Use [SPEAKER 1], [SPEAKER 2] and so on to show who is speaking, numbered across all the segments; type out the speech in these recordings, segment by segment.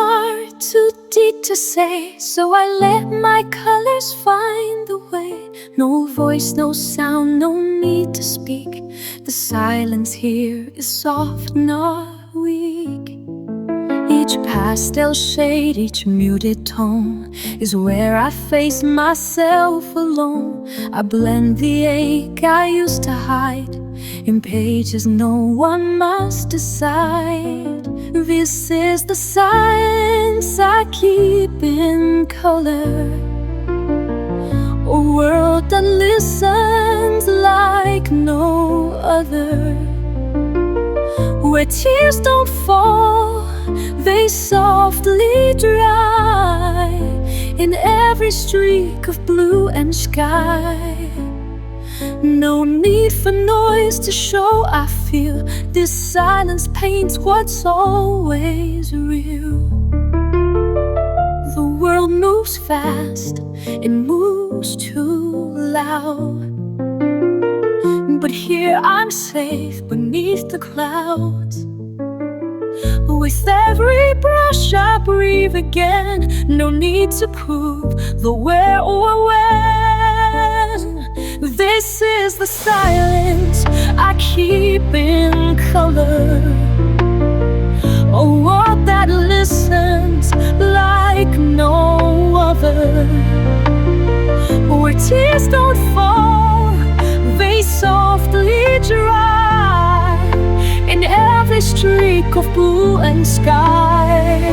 [SPEAKER 1] heart too deep to say, so I let my colors find the way. No voice, no sound, no need to speak. The silence here is soft, not weak. Each pastel shade, each muted tone is where I face myself alone. I blend the ache I used to hide in pages no one must decide. This is the silence I keep in color, a world that listens like no other, where tears don't fall, they softly dry in every streak of blue and sky. No need for noise to show I feel. This silence paints what's always real. The world moves fast, it moves too loud, but here I'm safe beneath the clouds. With every brush I breathe again. No need to prove the where or when. This is the silence I keep in color, a world that listens like no other, where tears don't fall, they softly dry in every streak of blue and sky.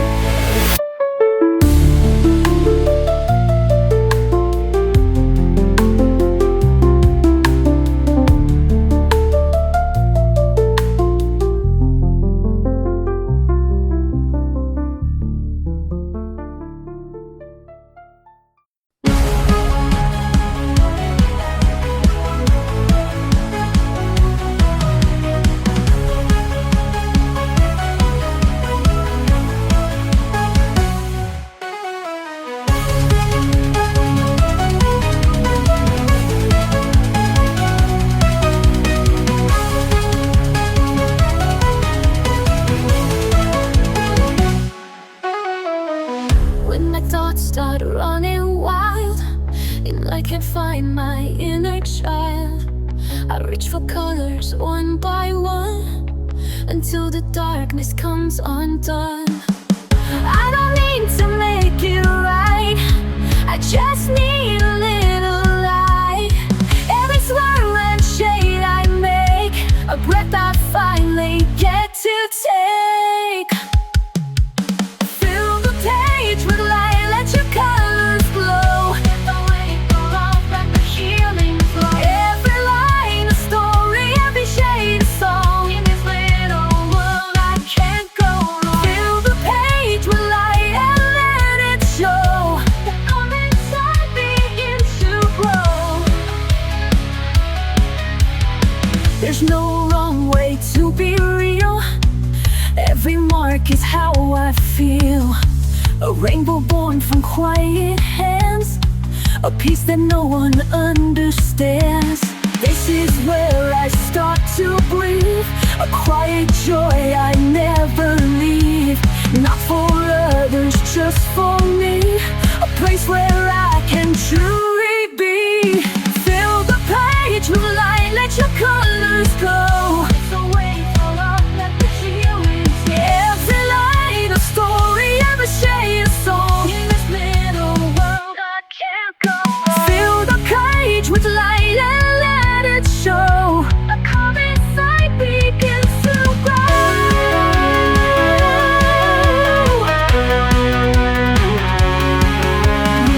[SPEAKER 1] Start running wild, and I can't find my inner child. I reach for colors one by one until the darkness comes undone. I don't need to make it right, I just need a little light. Every swirl and shade I make, a breath I finally get to take. Fill the page with light, there's no wrong way to be real. Every mark is how I feel. A rainbow born from quiet hands, a piece that no one understands. This is where I start to breathe, a quiet joy I never leave. Not for others, just for me, a place where I can truly be. Fill the page with light, let your colors go. It's a way for love, let the healing flow. Every light a story, every shade a song. In this little world I can't go wrong. Fill the page with light and let it show. A calm inside begins to grow.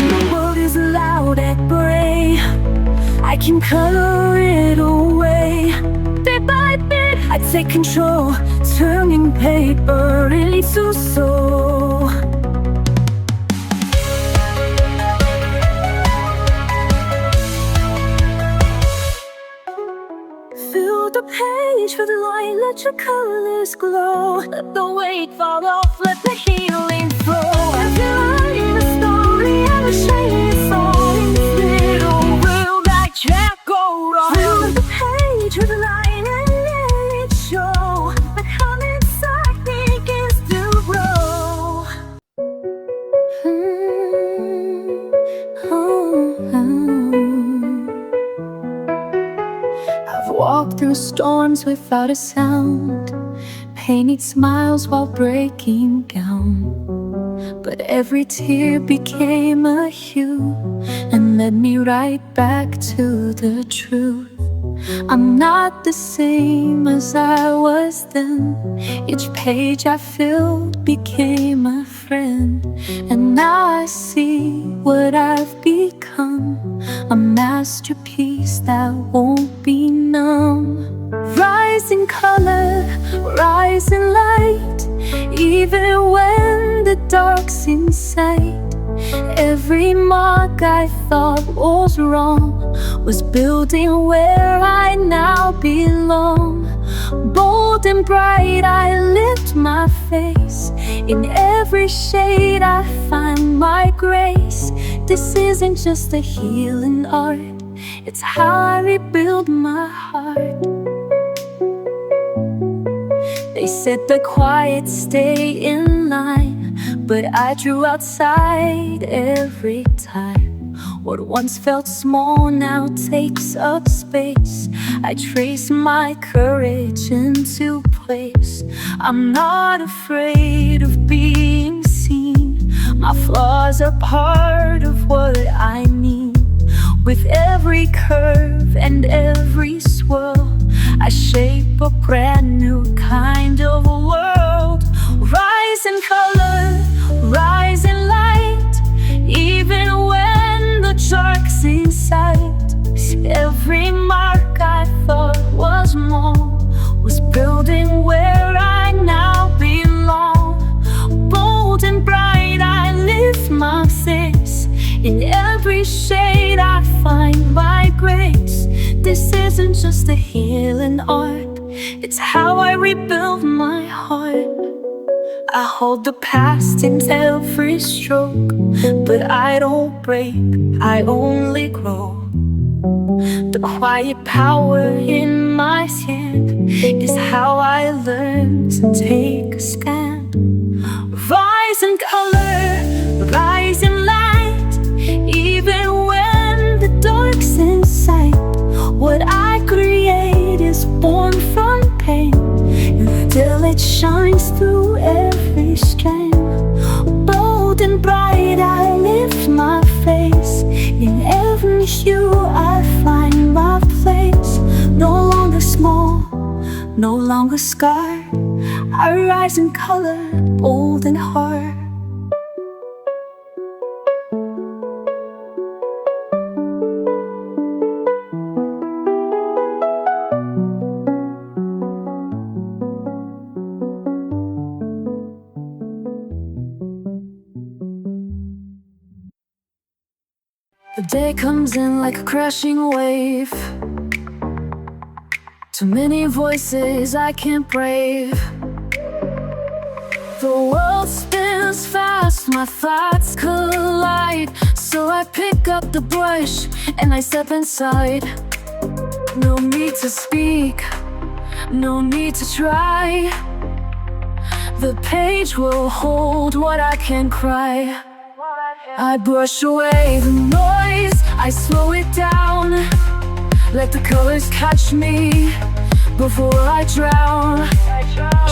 [SPEAKER 1] The world is loud and gray, I can color it away. Bit by bit, I take control, turning paper into soul. Fill the page with light, let your colors glow. Let the weight fall off, let the healing flow. Every line in a story, every shade is song. In this little world I can't go wrong. Fill the page with light and let it show. The color inside begins to grow. the storms without a sound, painted smiles while breaking down. But every tear became a hue and led me right back to the truth. I'm not the same as I was then. Each page I filled became a friend, and now I see what I've become, a masterpiece that won't be numb. Rise in color, rise in light, even when the dark's in sight. Every mark I thought was wrong was building where I now belong. Bold and bright I lift my face, in every shade I find my grace. This isn't just a healing art, it's how I rebuild my heart. They said the quiet stay in line, but I drew outside every time. What once felt small now takes up space. I trace my courage into place. I'm not afraid of being seen. My flaws are part of what I mean. With every curve and every swirl, I shape a brand new kind of world. Rise in color, rise in light, even when the dark's in sight. Every mark I thought was more was building where I now belong. Bold and bright I lift my face, in every shade I find my grace. This isn't just a healing art, it's how I rebuild my heart. I hold the past in every stroke, but I don't break, I only grow. The quiet power in my hand is how I learn to take a stand. Rise in color, rise in light, even when the dark's in sight. What I create is born from pain, until it shines through every strain. Bold and bright I lift my face, in every hue I find my place. No longer small, no longer scarred, I rise in color, bold and hard. The day comes in like a crashing wave. Too many voices I can't brave. The world spins fast, my thoughts collide. So I pick up the brush and I step inside. No need to speak, no need to try. The page will hold what I can cry. I brush away the noise, I slow it down. Let the colors catch me before I drown.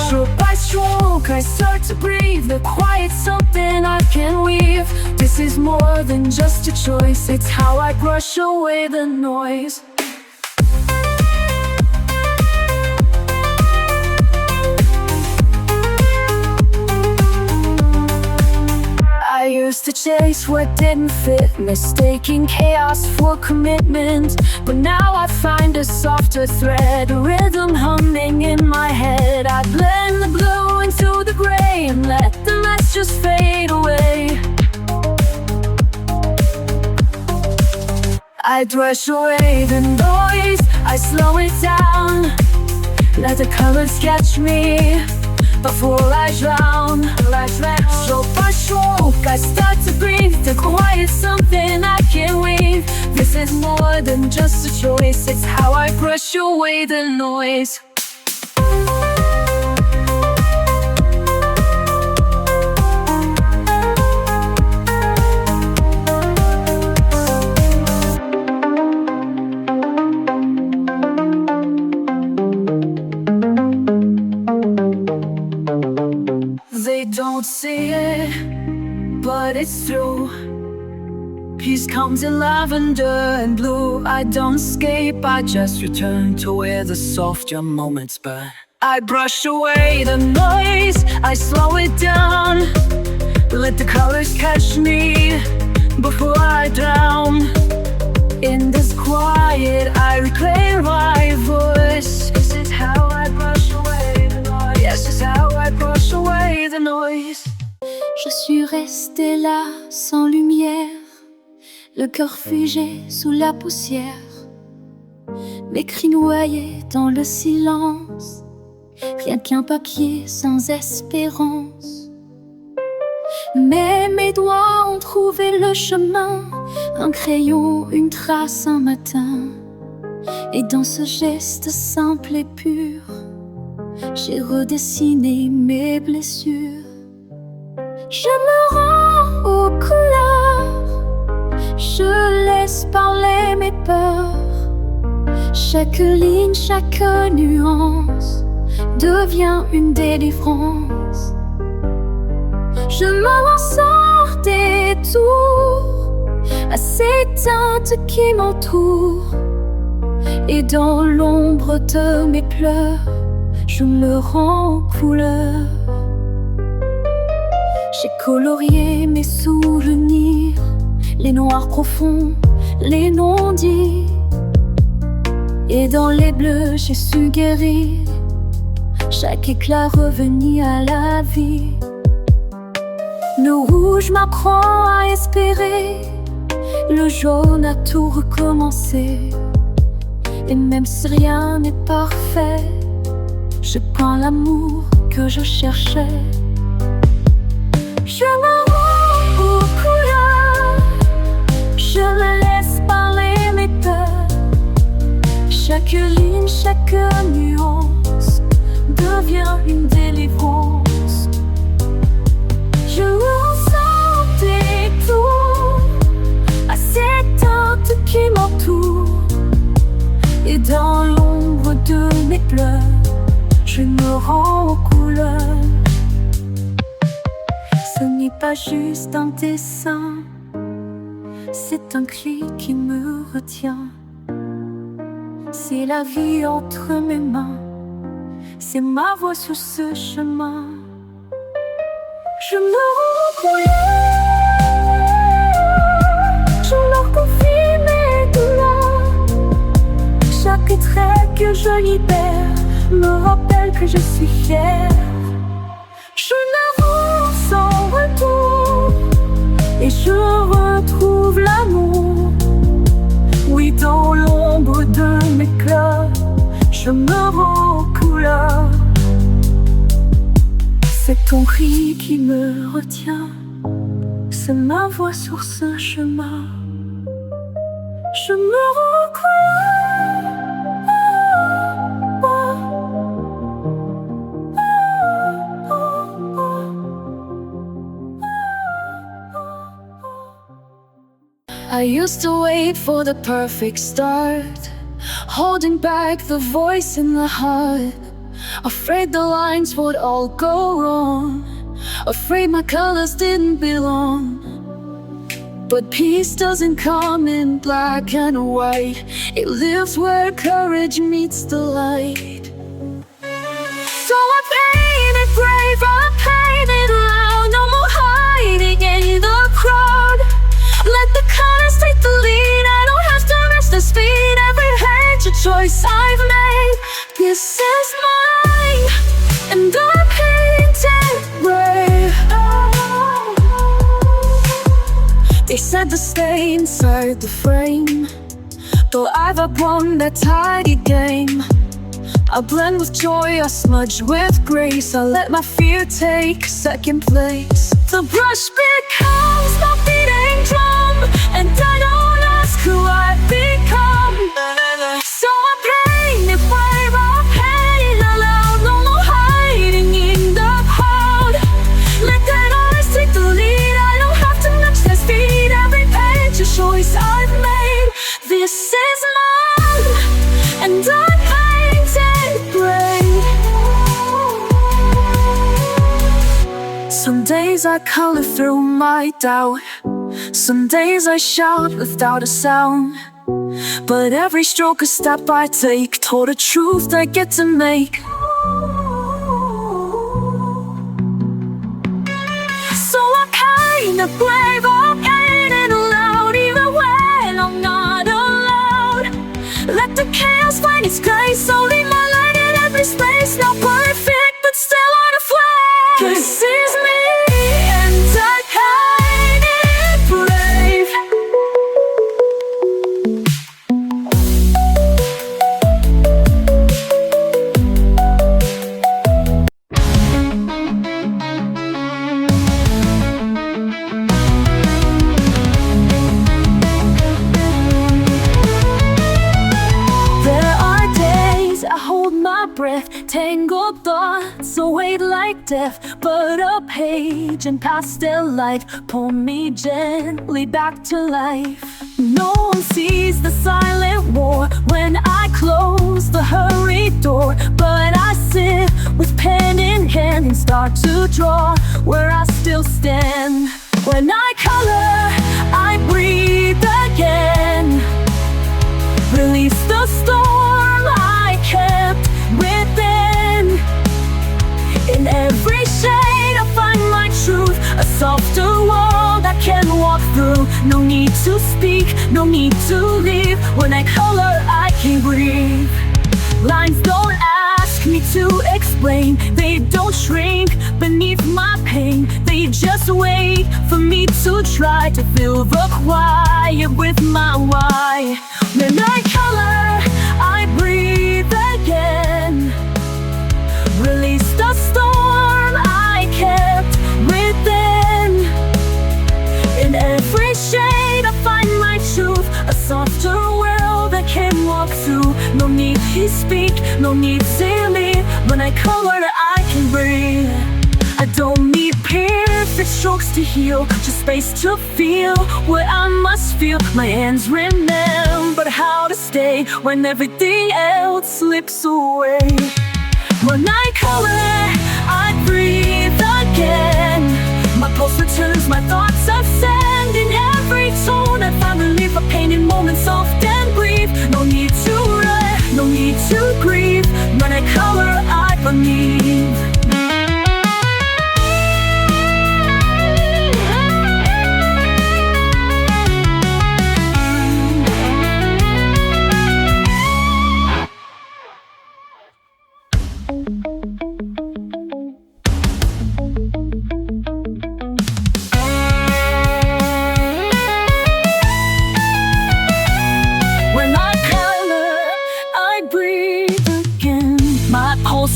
[SPEAKER 1] Stroke by stroke, I start to breathe. The quiet's something I can weave. This is more than just a choice, it's how I brush away the noise. I used to chase what didn't fit, mistaking chaos for commitment. But now I find a softer thread, a rhythm humming in my head. I blend the blue into the gray and let the mess just fade away. I brush away the noise, I slow it down. Let the colors catch me before I drown. Stroke by stroke, I start to breathe. The quiet's something I can weave. This is more than just a choice, it's how I brush away the noise. it, but it's true. Peace comes in lavender and blue. I don't escape, I just return to where the softer moments burn. I brush away the noise, I slow it down. Let the colors catch me before I drown. In this quiet, I reclaim my voice. This is how I brush away the noise. Yes, this is how I brush away the noise. Je suis restée là, sans lumière, le cœur figé sous la poussière, mes cris noyés dans le silence, rien qu'un papier sans espérance. Mais mes doigts ont trouvé le chemin, un crayon, une trace, un matin. Et dans ce geste simple et pur, j'ai redessiné mes blessures. Je me rends aux couleurs, je laisse parler mes peurs. Chaque ligne, chaque nuance devient une délivrance. Je m'en sors des tours à ces teintes qui m'entourent. Et dans l'ombre de mes pleurs, je me rends aux couleurs. J'ai colorié mes souvenirs, les noirs profonds, les non-dits. Et dans les bleus, j'ai su guérir chaque éclat revenu à la vie. Le rouge m'apprend à espérer, le jaune a tout recommencé. Et même si rien n'est parfait, je prends l'amour que je cherchais. Je me rends aux couleurs, je me laisse parler mes peurs. Chaque ligne, chaque nuance devient une délivrance. Je ressens des tours à ces teintes qui m'entourent. Et dans l'ombre de mes pleurs, je me rends aux couleurs. Ce n'est pas juste un dessin, c'est un cri qui me retient. C'est la vie entre mes mains, c'est ma voix sur ce chemin. Je me rends aux couleurs, je leur confie mes douleurs. Chaque trait que je libère me rappelle que je suis fière. Je n'avance sans retour et je retrouve l'amour. Oui, dans l'ombre de mes cœurs, je me rends aux couleurs. C'est ton cri qui me retient, c'est ma voix sur ce chemin. Je me rends aux couleurs. I used to wait for the perfect start, holding back the voice in the heart, afraid the lines would all go wrong, afraid my colors didn't belong. But peace doesn't come in black and white, it lives where courage meets the light. So I painted brave, I painted loud, no more hiding in the crowd. Let the colors take the lead, I don't have to rush the speed. Every page a choice I've made, this is mine, and I painted brave. They said to stay inside the frame, though I've outgrown that tidy game. I blend with joy, I smudge with grace, I let my fear take second place. The brush becomes my beating drum, and I don't ask who I've become. So I paint it brave, I paint it aloud, no more hiding in the crowd. Let that eyes take the lead, I don't have to match their speed. Every page a choice I've made, this is mine, and I Some days I color through my doubt. Some days I shout without a sound. But every stroke, a step I take toward a truth I get to make. So I'm kinda brave, I'm painting aloud, even when I'm not allowed. Let the chaos find its grace, so leave my light in every space. Not perfect, but still on a flame. This is me, and I paint it brave. Breath, tangled thoughts await like death, but a page in pastel light pull me gently back to life. No one sees the silent war when I close the hurried door, but I sit with pen in hand and start to draw where I still stand. When I color, I breathe again, release the storm I kept within. In every shade I find my truth, a softer world I can walk through. No need to speak, no need to leave. When I color, I can breathe. Lines don't ask me to explain, they don't shrink beneath my pain. They just wait for me to try to fill the quiet with my why. When I color, I breathe again, release the storm I kept within. In every shade I find my truth, a softer world I can walk through. No need to speak, no need to leave. When I color, I can breathe. I don't need perfect strokes to heal, just space to feel what I must feel. My hands remember how to stay when everything else slips away. When I color, I breathe again. My pulse returns, my thoughts ascend. In every tone I find relief, a pain in moments soft and brief. No need to run, no need to grieve. When I color, I believe.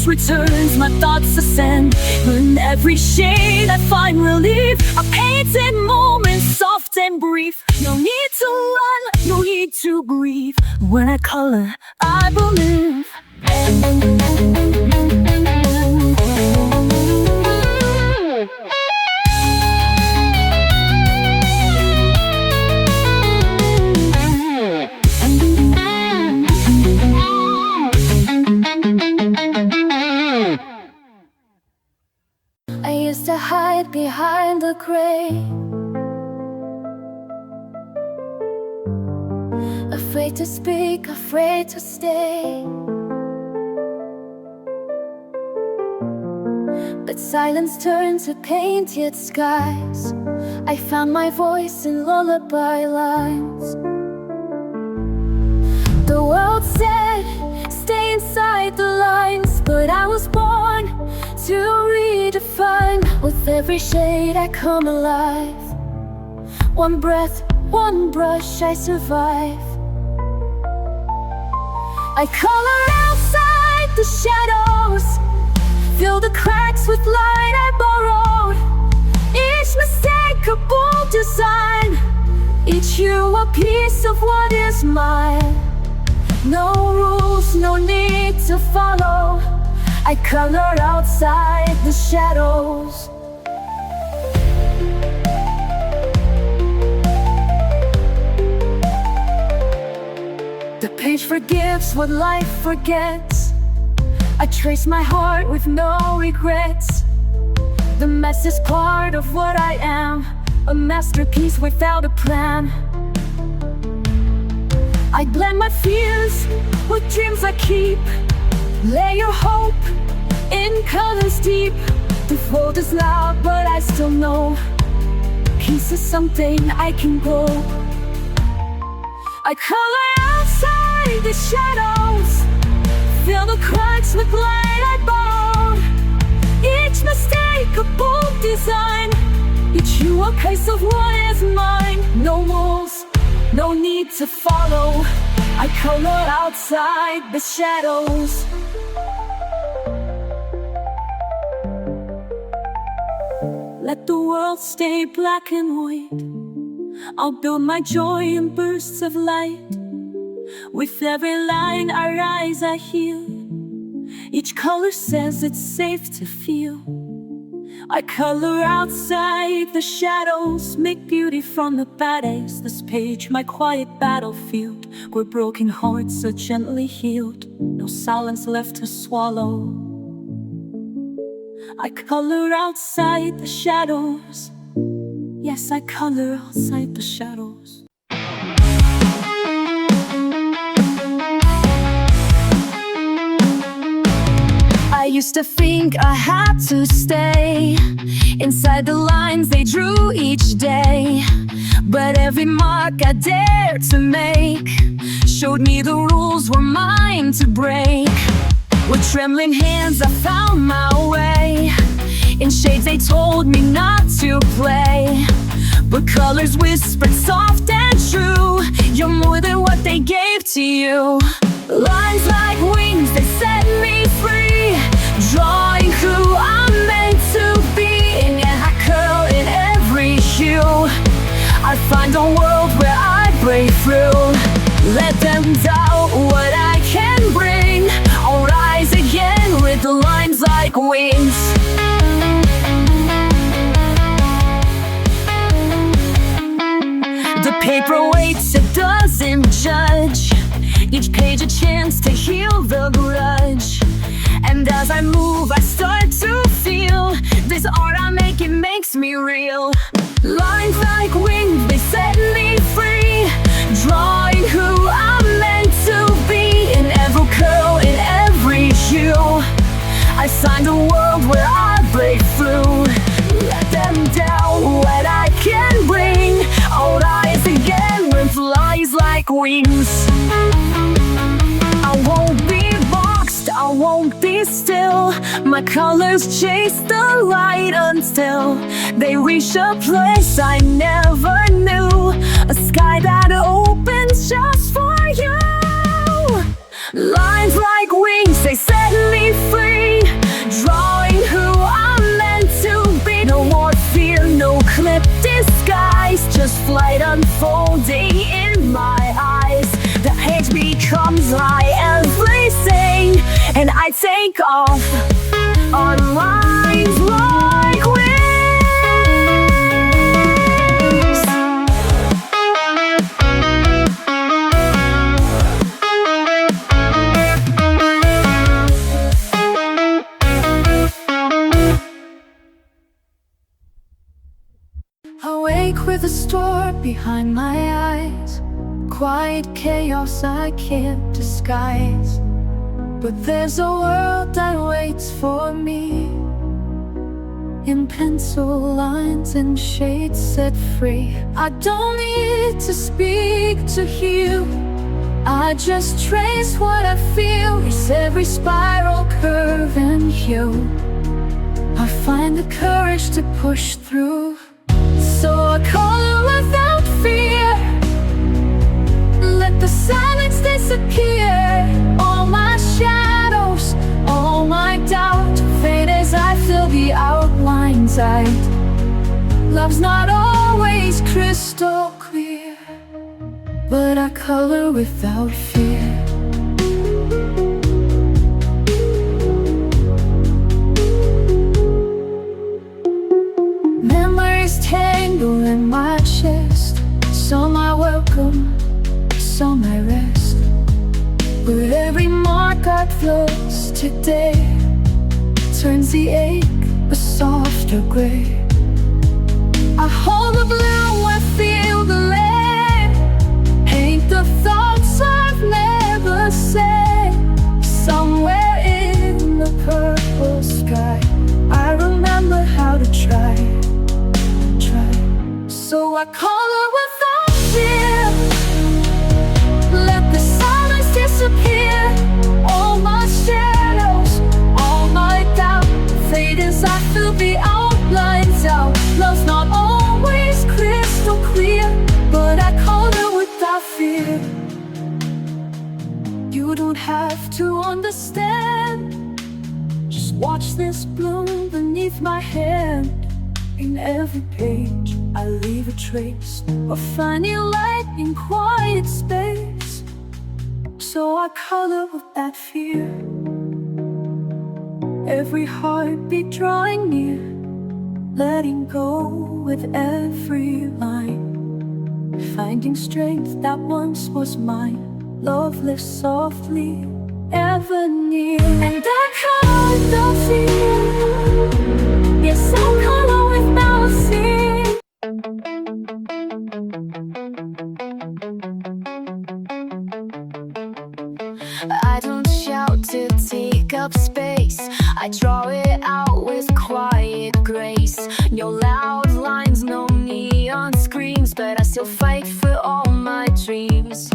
[SPEAKER 1] Returns, my thoughts ascend. In every shade I find relief, a painted moment, soft and brief. No need to run, no need to grieve. When I color, I believe. To hide behind the gray, afraid to speak, afraid to stay. But silence turned to painted skies. I found my voice in lullaby lines. The world said, stay inside the lines, but I was born to redefine. With every shade I come alive. One breath, one brush, I survive. I color outside the shadows, fill the cracks with light I borrowed. Each mistake a bold design, each hue a piece of what is mine. No rules, no need to follow. I color outside the shadows. The page forgives what life forgets. I trace my heart with no regrets. The mess is part of what I am, a masterpiece without a plan. I blend my fears with dreams I keep. Lay your hope in colors deep. The world is loud, but I still know peace is something I can grow. I color outside the shadows, fill the cracks with light I borrowed. Each mistake a bold design, each hue a piece of what is mine. No walls, no need to follow. I color outside the shadows. Let the world stay black and white. I'll build my joy in bursts of light. With every line I rise, I heal. Each color says it's safe to feel. I color outside the shadows, make beauty from the bad days. This page, my quiet battlefield, where broken hearts are gently healed. No silence left to swallow. I color outside the shadows. Yes, I color outside the shadows. I used to think I had to stay inside the lines they drew each day. But every mark I dared to make showed me the rules were mine to break. With trembling hands I found my way. In shades they told me not to play, but colors whispered soft and true. You're more than what they gave to you. Lines like wings, they set me free, drawing who I'm meant to be. And I curl in every hue. I find a world where I break through. Let them doubt what I can bring. I'll rise again with the lines like wings. The paper waits, it doesn't judge. Each page a chance to heal the grudge. And as I move, I start to feel this art I make, it makes me real. Lines like wings, they set me free, drawing who I'm meant to be. In every curl, in every hue, I find a world where I break through. Let them doubt what I can bring. I'll rise again with lines like wings. I won't be boxed, I won't be still. My colors chase the light until they reach a place I never knew. A sky that opens just for you. Lines like wings, they set me free, drawing who I'm meant to be. No more fear, no clip disguise, just flight unfolding in my eyes. The page becomes my everything, and I take off on lines like wings. Awake with a storm behind my eyes, quiet chaos I can't disguise. But there's a world that waits for me, in pencil lines and shades set free. I don't need to speak to heal, I just trace what I feel. It's every spiral, curve and hue. I find the courage to push through. So I color without fear, let the silence disappear. All my shadows, all my doubt fade as I fill the outlines out. Love's not always crystal clear, but I color without fear. Memories tangle in my chest, some I welcome, some I rest. But every mark I close today turns the ache a softer gray. I hold the blue, I feel the lead. Paint the thoughts I've never said. Somewhere in the purple sky, I remember how to try. So I color without fear. Let the silence disappear. All my shadows, all my doubt fade as I fill the outlines out. Love's not always crystal clear, but I color without fear. You don't have to understand. Just watch this bloom beneath my hand. In every page I leave a trace of finding light in quiet space. So I color without fear. Every heartbeat drawing near, letting go with every line. Finding strength that once was mine. Love lives softly, ever near. And I color without fear. Yes, I color without fear. I don't shout to take up space. I draw it out with quiet grace. No loud lines, no neon screams, but I still fight for all my dreams.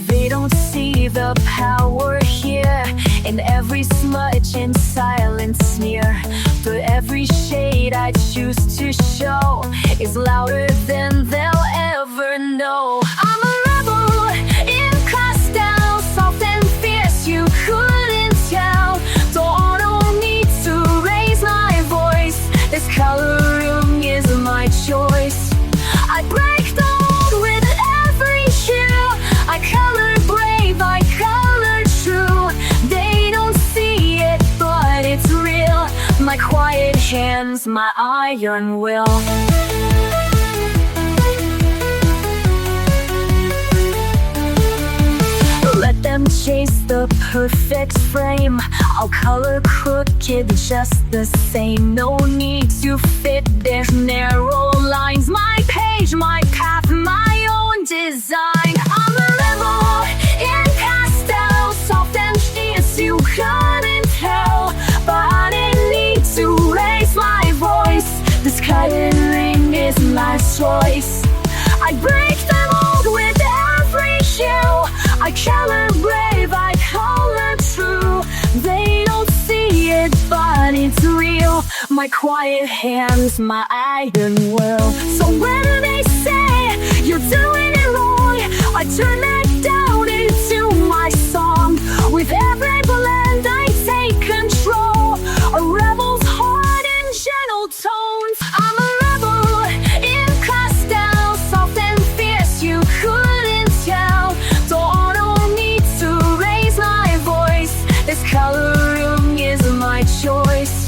[SPEAKER 1] They don't see the power here, in every smudge and silent sneer. But every shade I choose to show is louder than they'll ever know. I'm a rebel in pastel, soft and fierce, you couldn't tell. Don't need to raise my voice, this coloring is my choice. I break the mold with every hue. I color brave, I color true. They don't see it, but it's real. My quiet hands, my iron will. Let them chase the perfect frame. I'll color crooked just the same. No need to fit their narrow lines. My page, my path, my own design. I'm a rebel in pastel, soft and fierce, you couldn't tell. But I didn't need to raise my voice, this coloring is my choice. I break the mold with every hue. I color brave, I color true. They don't see it, but it's real. My quiet hands, my iron will. So when they say you're doing it wrong, I turn that down into my song. With every blend I take control, a rebel's heart in gentle tones. I'm a rebel in pastel, soft and fierce, you couldn't tell. Don't need to raise my voice, this coloring is my choice.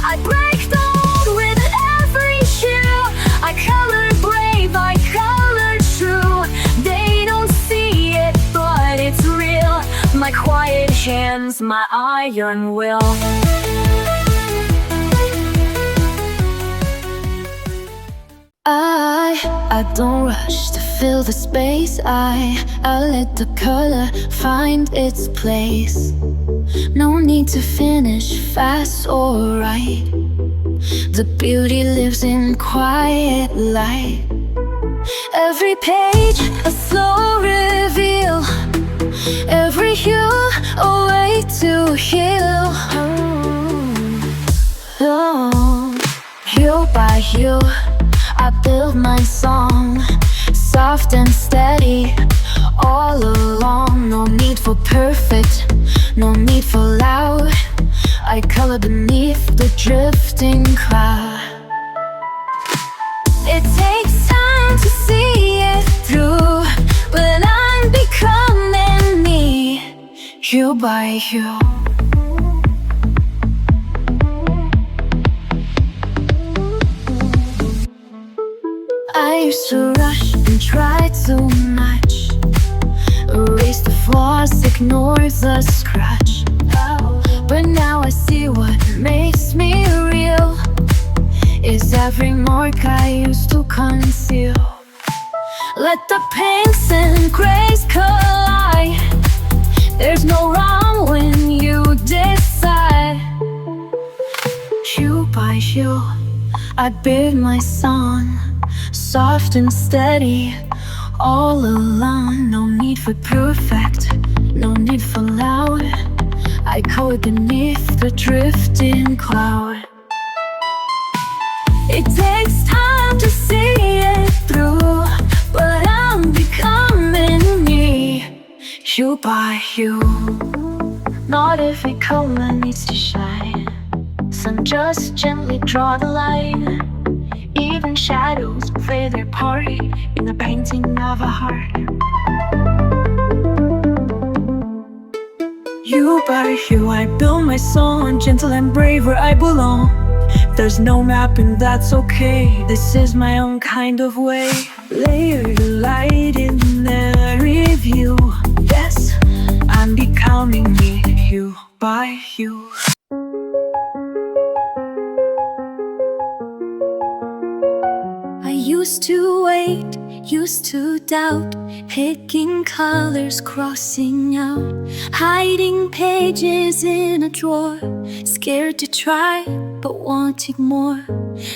[SPEAKER 1] I break the mold with every hue. I color brave, I color true. They don't see it, but it's real. My quiet hands, my iron will. I don't rush to fill the space. I let the color find its place. No need to finish fast or right. The beauty lives in quiet light. Every page a slow reveal, every hue a way to heal. Oh, hue by hue I build my song, soft and steady all along. No need for perfect, no need for loud. I color beneath the drifting cloud. It takes time to see it through, but I'm becoming me, hue by hue. I used to rush and try too much, erase the flaws, ignore the scratch. But now I see see what makes me real is every mark I used to conceal. Let the pinks and grays collide. There's no wrong when you decide. Hue by hue, I build my song, soft and steady, all along. No need for perfect, no need for loud. I code beneath the drifting cloud. It takes time to see it through, but I'm becoming me, hue by hue. Not every color needs to shine. Some just gently draw the line. Even shadows play their part in the painting of a heart. Hue by hue, I build my song, gentle and brave where I belong. There's no map and that's okay. This is my own kind of way. Layer the light in every view. Yes, I'm becoming me, hue by hue. I used to wait, used to doubt, picking colors, crossing out, hiding pages in a drawer, scared to try, but wanting more.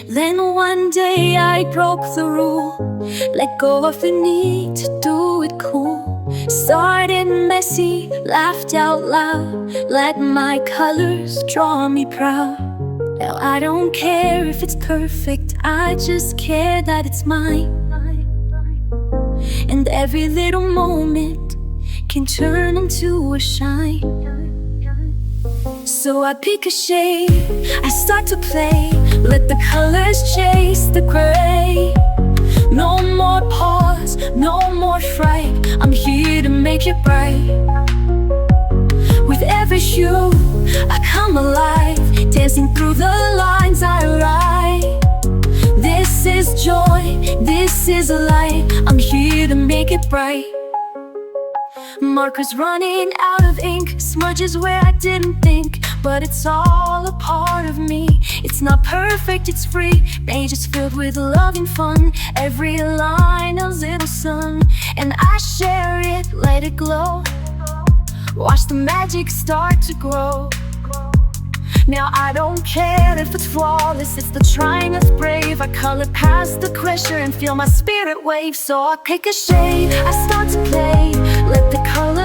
[SPEAKER 1] Then one day I broke the rule, let go of the need to do it cool. Started messy, laughed out loud, let my colors draw me proud. Now I don't care if it's perfect, I just care that it's mine. And every little moment can turn into a shine. So I pick a shade, I start to play, let the colors chase the gray. No more pause, no more fright, I'm here to make it bright. With every hue, I come alive, dancing through the lines I write. This is joy, this is light, I'm here to make it bright. Markers running out of ink, smudges where I didn't think, but it's all a part of me. It's not perfect, it's free, pages filled with love and fun. Every line a little sun, and I share it, let it glow. Watch the magic start to grow. Now I don't care if it's flawless, it's the trying that's brave. I color past the pressure and feel my spirit wave. So I pick a shade, I start to play, let the color